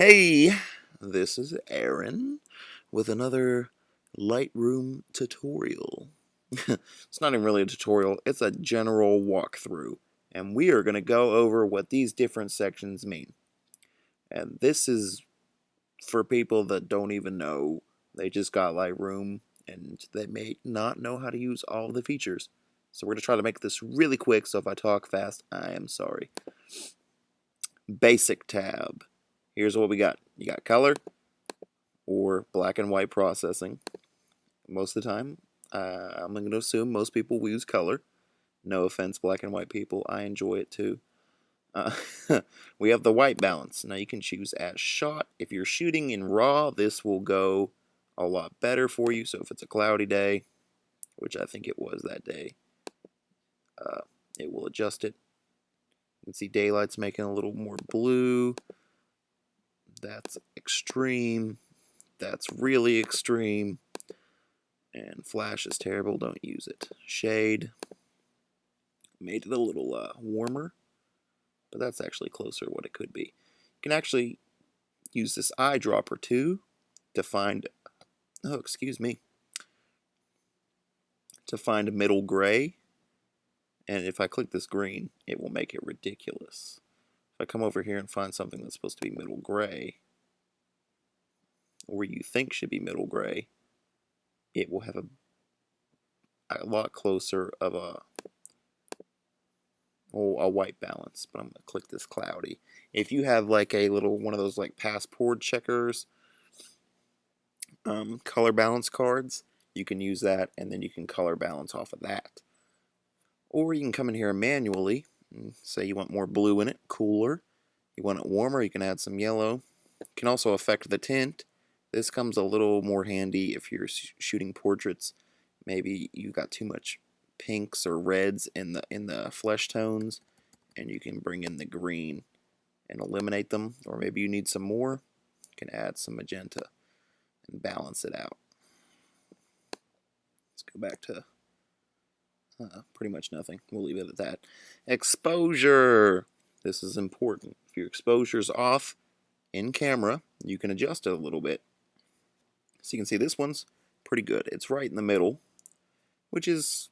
Hey, this is Aaron with another Lightroom tutorial. It's not even really a tutorial, it's a general walkthrough. And we are going to go over what these different sections mean. And this is for people that don't even know. They just got Lightroom and they may not know how to use all the features. So we're going to try to make this really quick, so if I talk fast, I am sorry. Basic tab. Here's what we got. You got color, or black and white processing. Most of the time, I'm going to assume most people will use color. No offense, black and white people. I enjoy it too. Uh, we have the white balance. Now you can choose as shot. If you're shooting in RAW, this will go a lot better for you. So if it's a cloudy day, which I think it was that day, it will adjust it. You can see daylight's making a little more blue. That's extreme. That's really extreme. And flash is terrible, don't use it. Shade, made it a little warmer, but that's actually closer to what it could be. You can actually use this eyedropper too to find, to find a middle gray. And if I click this green, it will make it ridiculous. If I come over here and find something that's supposed to be middle gray, or you think should be middle gray, it will have a lot closer of a white balance. But I'm going to click this cloudy. If you have like a little one of those like passport checkers color balance cards, you can use that, and then you can color balance off of that. Or you can come in here manually and say you want more blue in it, cooler. You want it warmer, you can add some yellow. You can also affect the tint. This comes a little more handy if you're shooting portraits. Maybe you got too much pinks or reds in the flesh tones, and you can bring in the green and eliminate them. Or maybe you need some more, you can add some magenta and balance it out. Let's go back to pretty much nothing. We'll leave it at that. Exposure. This is important. If your exposure's off in camera, you can adjust it a little bit. So you can see this one's pretty good. It's right in the middle, which is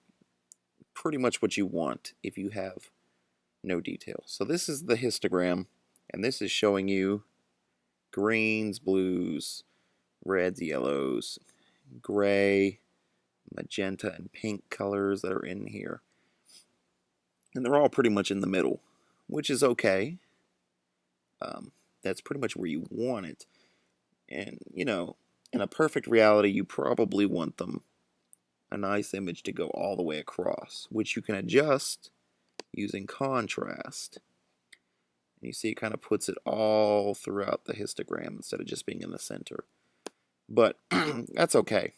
pretty much what you want if you have no detail. So this is the histogram, and this is showing you greens, blues, reds, yellows, gray, magenta, and pink colors that are in here. And they're all pretty much in the middle, which is okay. That's pretty much where you want it. And, you know, in a perfect reality, you probably want them a nice image to go all the way across, which you can adjust using contrast. And you see it kind of puts it all throughout the histogram instead of just being in the center. But that's okay,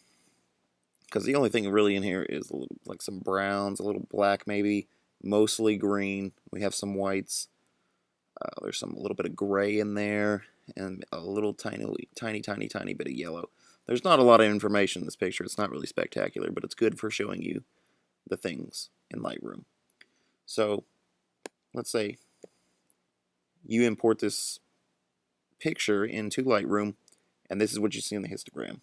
because the only thing really in here is a little, like some browns, a little black maybe, mostly green. We have some whites. There's a little bit of gray in there, and a little tiny bit of yellow. There's not a lot of information in this picture. It's not really spectacular, but it's good for showing you the things in Lightroom. So let's say you import this picture into Lightroom, and this is what you see in the histogram.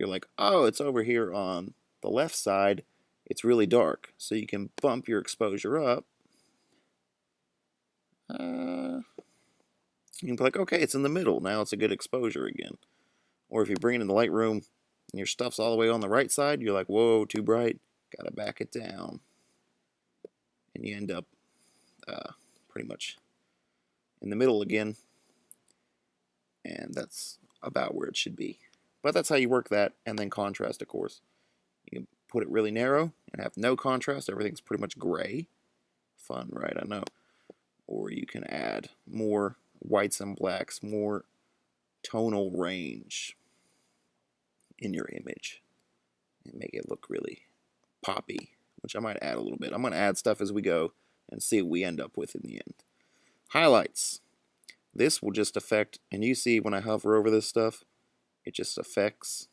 You're like, oh, it's over here on the left side. It's really dark. So you can bump your exposure up. You can be like, okay, it's in the middle. Now it's a good exposure again. Or if you bring it in the Lightroom and your stuff's all the way on the right side, you're like, whoa, too bright. Gotta back it down. And you end up pretty much in the middle again. And that's about where it should be. But that's how you work that, and then contrast, of course. You can put it really narrow and have no contrast. Everything's pretty much gray. Fun, right? I know. Or you can add more whites and blacks, more tonal range in your image and make it look really poppy, which I might add a little bit. I'm going to add stuff as we go and see what we end up with in the end. Highlights. This will just affect, and you see when I hover over this stuff, it just affects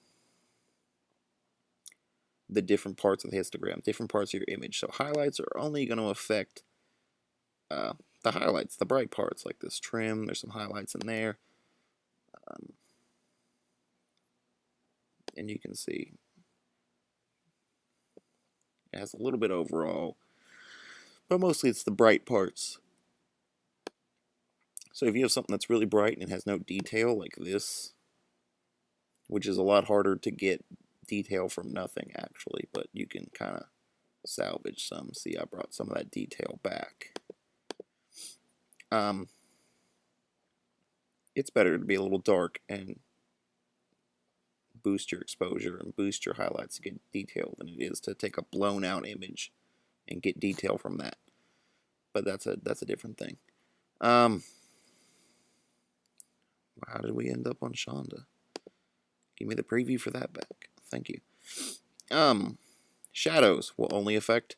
the different parts of the histogram, different parts of your image. So highlights are only going to affect the highlights, the bright parts, like this trim. There's some highlights in there. And you can see it has a little bit overall, but mostly it's the bright parts. So if you have something that's really bright and it has no detail like this, which is a lot harder to get detail from nothing actually, but you can kind of salvage some. See, I brought some of that detail back. It's better to be a little dark and boost your exposure and boost your highlights to get detail than it is to take a blown out image and get detail from that. But that's a different thing. How did we end up on Shonda? Give me the preview for that back. Thank you. Shadows will only affect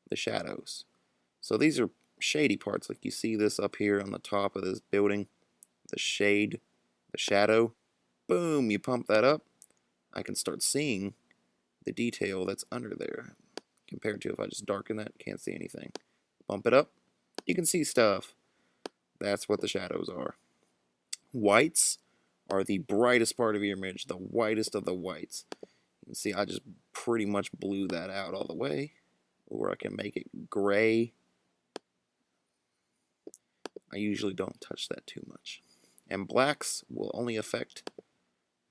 the shadows. So these are shady parts, like you see this up here on the top of this building, the shade, the shadow. Boom, you pump that up, I can start seeing the detail that's under there. Compared to if I just darken that, can't see anything. Bump it up, you can see stuff. That's what the shadows are. Whites are the brightest part of your image, the whitest of the whites. You can see I just pretty much blew that out all the way. Or I can make it gray. I usually don't touch that too much. And blacks will only affect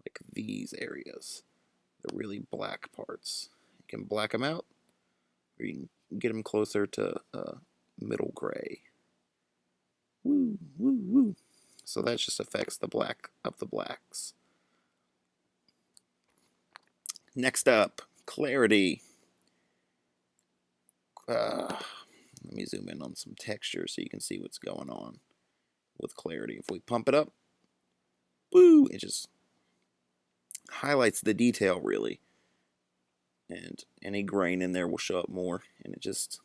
like these areas, the really black parts. You can black them out, or you can get them closer to middle gray. Woo, woo, woo. So that just affects the black of the blacks. Next up, clarity. Let me zoom in on some texture so you can see what's going on with clarity. If we pump it up, woo, it just highlights the detail really. And any grain in there will show up more. And it just,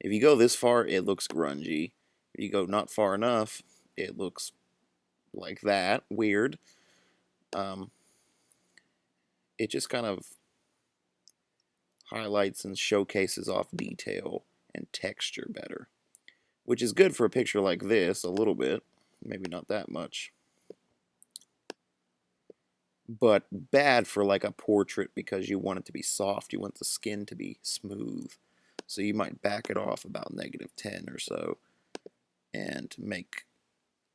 if you go this far, it looks grungy. If you go not far enough, it looks like that, weird. It just kind of highlights and showcases off detail and texture better, which is good for a picture like this a little bit, maybe not that much, but bad for like a portrait because you want it to be soft, you want the skin to be smooth, so you might back it off about -10 or so and make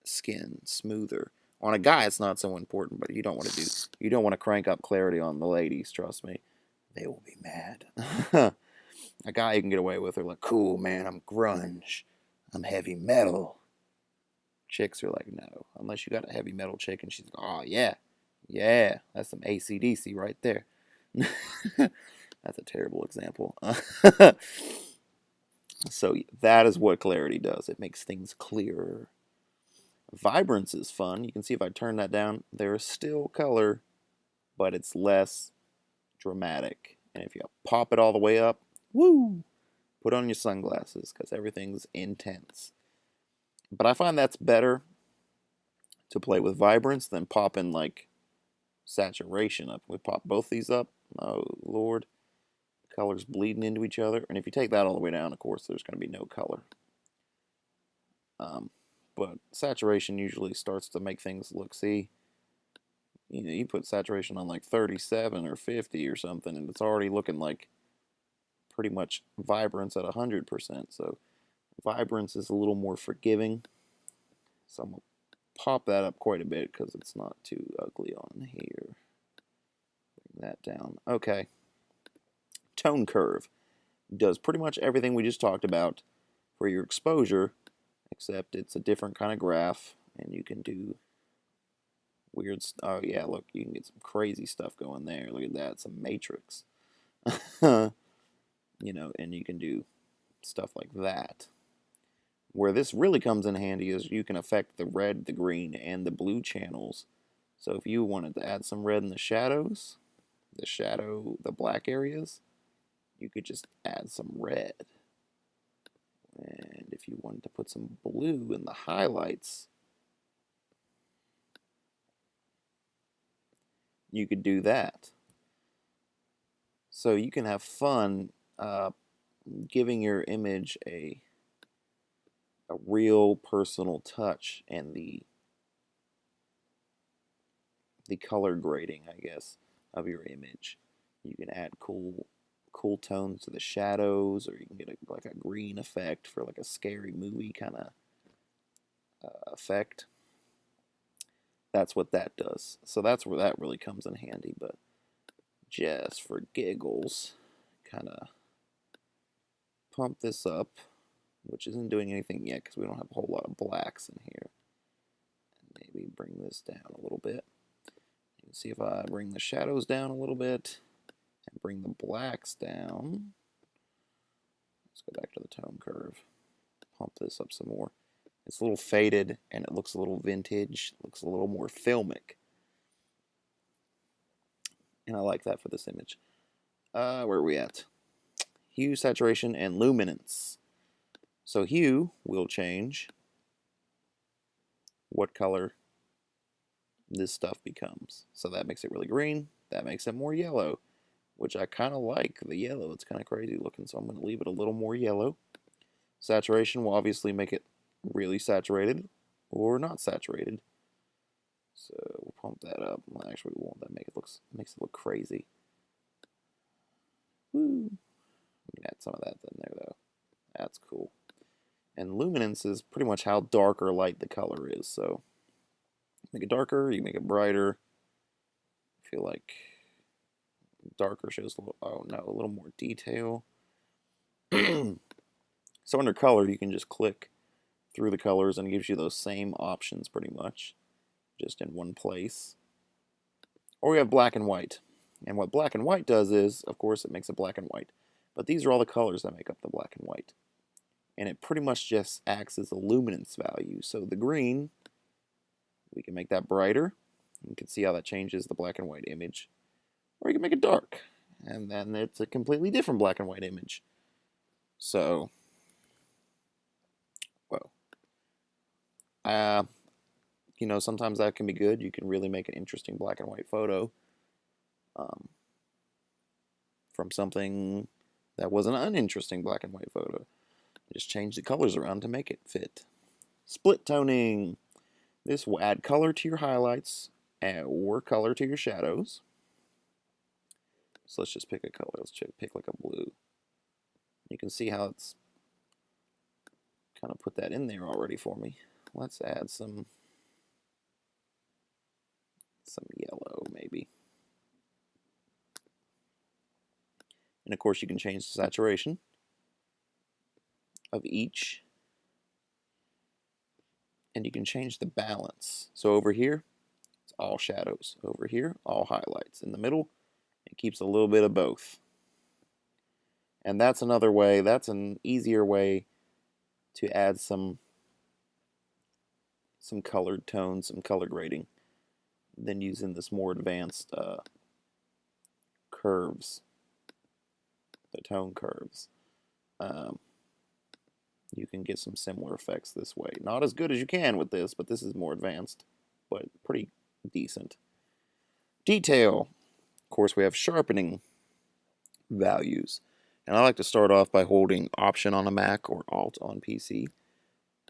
skin smoother. On a guy it's not so important, but you don't want to crank up clarity on the ladies, trust me. They will be mad. A guy you can get away with are like, cool man, I'm grunge, I'm heavy metal. Chicks are like, no, unless you got a heavy metal chick and she's like, oh yeah, that's some AC/DC right there. That's a terrible example. So that is what clarity does. It makes things clearer. Vibrance is fun. You can see if I turn that down, there is still color, but it's less dramatic. And if you pop it all the way up, woo, put on your sunglasses because everything's intense. But I find that's better to play with vibrance than popping like saturation up. We pop both these up, oh Lord, colors bleeding into each other. And if you take that all the way down, of course, there's going to be no color. But saturation usually starts to make things look, see, you know, you put saturation on like 37 or 50 or something, and it's already looking like pretty much vibrance at 100%. So vibrance is a little more forgiving. So I'm going to pop that up quite a bit because it's not too ugly on here. Bring that down. Okay. Tone curve does pretty much everything we just talked about for your exposure, except it's a different kind of graph, and you can do weird oh yeah, look, you can get some crazy stuff going there. Look at that, some matrix. You know, and you can do stuff like that. Where this really comes in handy is you can affect the red, the green, and the blue channels. So if you wanted to add some red in the shadows, the black areas, you could just add some red. And if you wanted to put some blue in the highlights, you could do that. So you can have fun giving your image a real personal touch, and the the color grading, I guess, of your image. You can add cool tones to the shadows, or you can get like a green effect for like a scary movie kind of effect. That's what that does. So that's where that really comes in handy. But just for giggles, kind of pump this up, which isn't doing anything yet because we don't have a whole lot of blacks in here. And maybe bring this down a little bit. You can see if I bring the shadows down a little bit and bring the blacks down. Let's go back to the tone curve. Pump this up some more. It's a little faded and it looks a little vintage. It looks a little more filmic. And I like that for this image. Where are we at? Hue, saturation, and luminance. So hue will change what color this stuff becomes. So that makes it really green. That makes it more yellow, which I kind of like the yellow. It's kind of crazy looking, so I'm going to leave it a little more yellow. Saturation will obviously make it really saturated or not saturated. So we'll pump that up. Well, actually, we won't. That makes it look crazy. Woo! We can add some of that in there though. That's cool. And luminance is pretty much how dark or light the color is. So make it darker, you make it brighter. I feel like darker shows a little, oh no, a little more detail. So under color, you can just click through the colors and it gives you those same options pretty much, just in one place. Or we have black and white. And what black and white does is, of course, it makes it black and white. But these are all the colors that make up the black and white. And it pretty much just acts as a luminance value. So the green, we can make that brighter. You can see how that changes the black and white image. Or you can make it dark. And then it's a completely different black and white image. So, well, you know, sometimes that can be good. You can really make an interesting black and white photo from something that was an uninteresting black and white photo. Just change the colors around to make it fit. Split toning. This will add color to your highlights or color to your shadows. So let's just pick a color. Let's pick like a blue. You can see how it's kind of put that in there already for me. Let's add some yellow maybe. And of course you can change the saturation of each. And you can change the balance. So over here, it's all shadows. Over here, all highlights. In the middle, it keeps a little bit of both. And that's another way, that's an easier way to add some colored tones, some color grading, than using this more advanced curves, the tone curves. You can get some similar effects this way. Not as good as you can with this, but this is more advanced, but pretty decent. Detail. Of course, we have sharpening values. And I like to start off by holding Option on a Mac or Alt on PC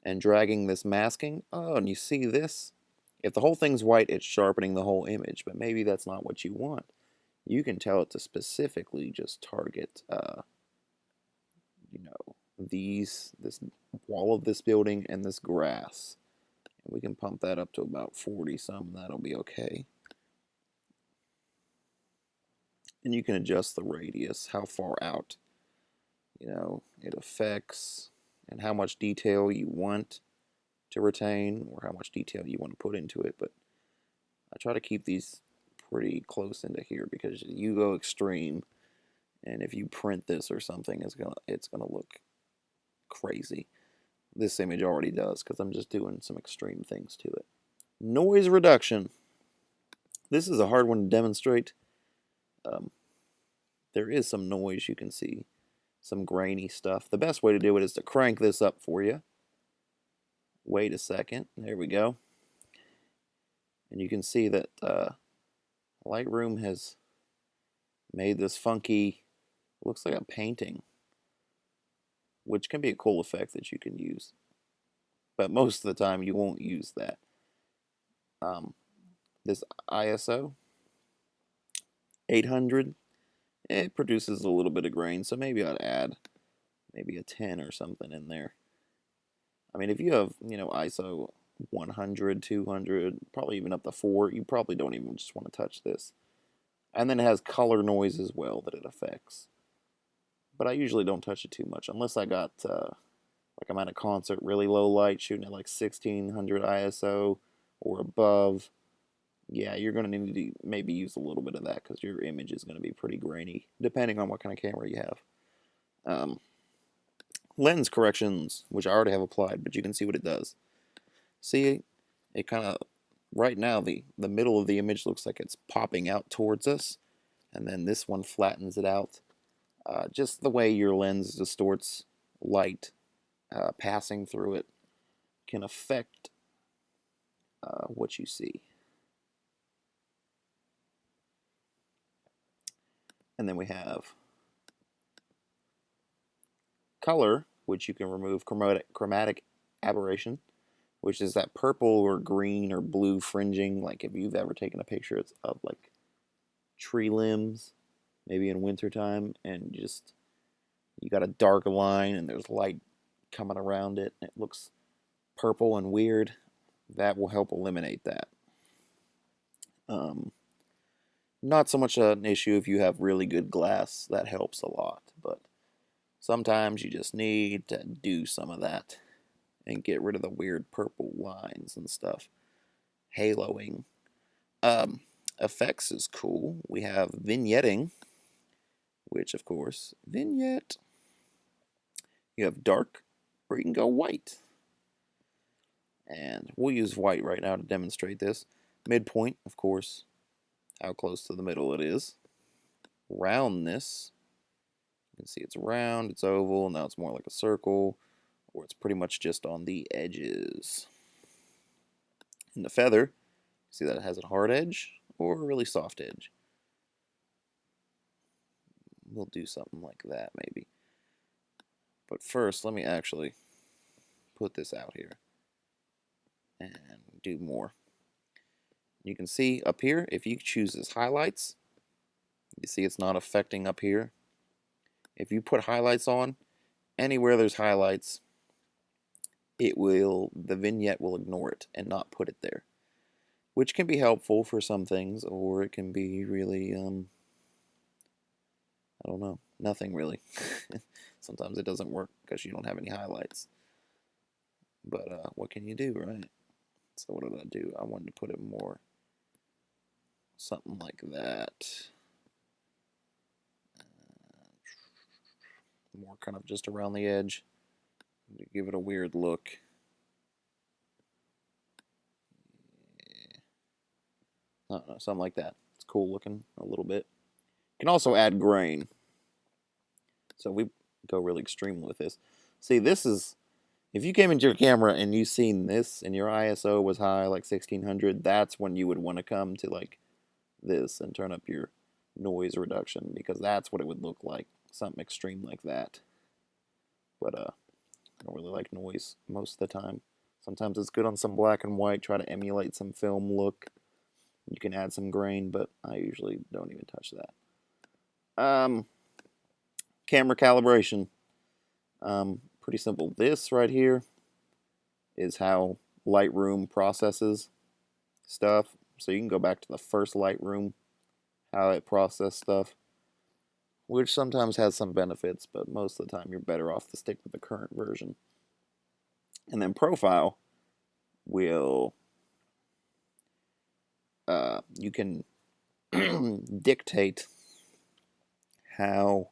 and dragging this masking. Oh, and you see this? If the whole thing's white, it's sharpening the whole image, but maybe that's not what you want. You can tell it to specifically just target, you know, this wall of this building and this grass. And we can pump that up to about 40 some, that'll be okay. And you can adjust the radius, how far out, you know, it affects, and how much detail you want to retain, or how much detail you want to put into it. But I try to keep these pretty close into here, because you go extreme, and if you print this or something, it's gonna look crazy. This image already does, because I'm just doing some extreme things to it. Noise reduction. This is a hard one to demonstrate. There is some noise, you can see, some grainy stuff. The best way to do it is to crank this up for you. Wait a second. There we go. And you can see that Lightroom has made this funky, looks like a painting, which can be a cool effect that you can use. But most of the time you won't use that. this ISO 800, it produces a little bit of grain, so maybe I'd add maybe a 10 or something in there. I mean, if you have, you know, ISO 100, 200, probably even up to 4, you probably don't even just want to touch this. And then it has color noise as well that it affects. But I usually don't touch it too much unless I got, like I'm at a concert, really low light, shooting at like 1600 ISO or above. Yeah, you're going to need to maybe use a little bit of that because your image is going to be pretty grainy, depending on what kind of camera you have. Lens corrections, which I already have applied, but you can see what it does. See, it kind of, right now, the middle of the image looks like it's popping out towards us, and then this one flattens it out. Just the way your lens distorts light passing through it can affect what you see. And then we have color, which you can remove chromatic aberration, which is that purple or green or blue fringing, like if you've ever taken a picture of like tree limbs, maybe in wintertime, and just you got a dark line and there's light coming around it, and it looks purple and weird. That will help eliminate that. Not so much an issue if you have really good glass. That helps a lot, but sometimes you just need to do some of that and get rid of the weird purple lines and stuff. Haloing. Effects is cool. We have vignetting, which of course, vignette. You have dark, or you can go white. And we'll use white right now to demonstrate this. Midpoint, of course, how close to the middle it is. Roundness, you can see it's round, it's oval, now it's more like a circle, or it's pretty much just on the edges. In the feather, see that it has a hard edge or a really soft edge. We'll do something like that maybe. But first, let me actually put this out here and do more. You can see up here, if you choose this highlights, you see it's not affecting up here. If you put highlights on, anywhere there's highlights, the vignette will ignore it and not put it there. Which can be helpful for some things, or it can be really, I don't know, nothing really. Sometimes it doesn't work because you don't have any highlights. But what can you do, right? So what did I do? I wanted to put it more, something like that. More kind of just around the edge to give it a weird look. I don't know, something like that. It's cool looking a little bit. You can also add grain. So we go really extreme with this. See, this is, if you came into your camera and you seen this and your ISO was high, like 1600, that's when you would want to come to like this and turn up your noise reduction, because that's what it would look like, something extreme like that. But I don't really like noise most of the time. Sometimes it's good on some black and white, try to emulate some film look. You can add some grain, but I usually don't even touch that. Camera calibration. Pretty simple. This right here is how Lightroom processes stuff. So you can go back to the first Lightroom, how it processed stuff, which sometimes has some benefits, but most of the time you're better off to stick with the current version. And then profile will, you can dictate how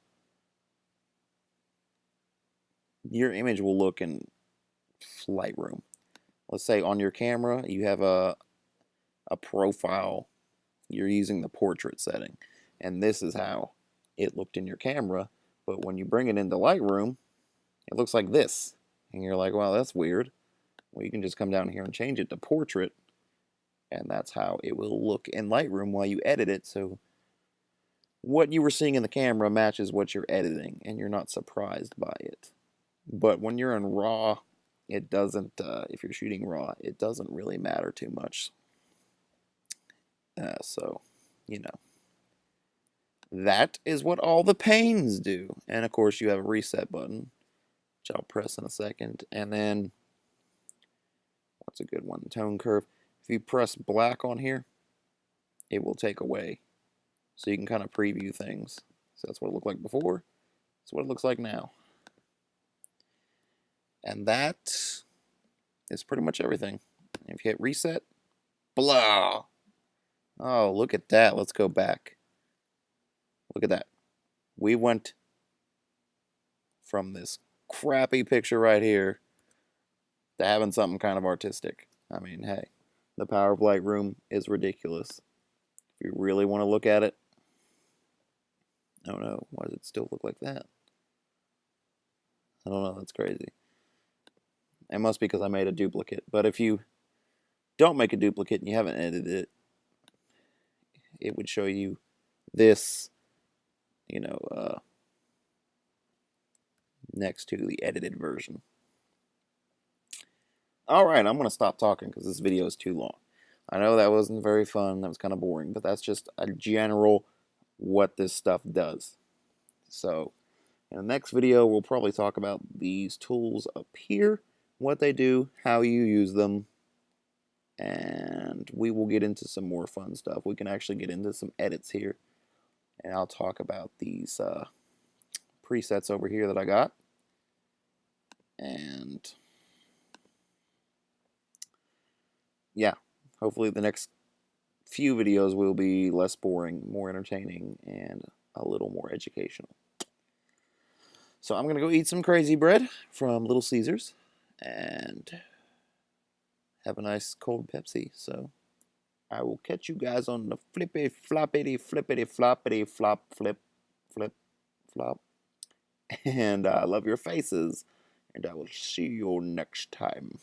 your image will look in Lightroom. Let's say on your camera you have a profile, you're using the portrait setting, and this is how it looked in your camera, but when you bring it into Lightroom, it looks like this, and you're like, wow, that's weird. Well, you can just come down here and change it to portrait, and that's how it will look in Lightroom while you edit it, so what you were seeing in the camera matches what you're editing, and you're not surprised by it. But when you're in RAW, it doesn't, if you're shooting RAW, it doesn't really matter too much. So, you know, that is what all the panes do. And of course, you have a reset button, which I'll press in a second. And then, what's a good one? Tone curve. If you press black on here, it will take away. So you can kind of preview things. So that's what it looked like before. That's what it looks like now. And that is pretty much everything. If you hit reset, blah. Oh, look at that. Let's go back. Look at that. We went from this crappy picture right here to having something kind of artistic. I mean, hey, the power of Lightroom is ridiculous. If you really want to look at it, I don't know. Why does it still look like that? I don't know. That's crazy. It must be because I made a duplicate. But if you don't make a duplicate and you haven't edited it, it would show you this, you know, next to the edited version. Alright, I'm going to stop talking because this video is too long. I know that wasn't very fun, that was kind of boring, but that's just a general what this stuff does. So, in the next video, we'll probably talk about these tools up here, what they do, how you use them, and we will get into some more fun stuff. We can actually get into some edits here, and I'll talk about these presets over here that I got. And yeah, hopefully the next few videos will be less boring, more entertaining, and a little more educational. So I'm going to go eat some crazy bread from Little Caesars and have a nice cold Pepsi. So I will catch you guys on the flippity floppity floppity flop flip flop. And I love your faces, and I will see you next time.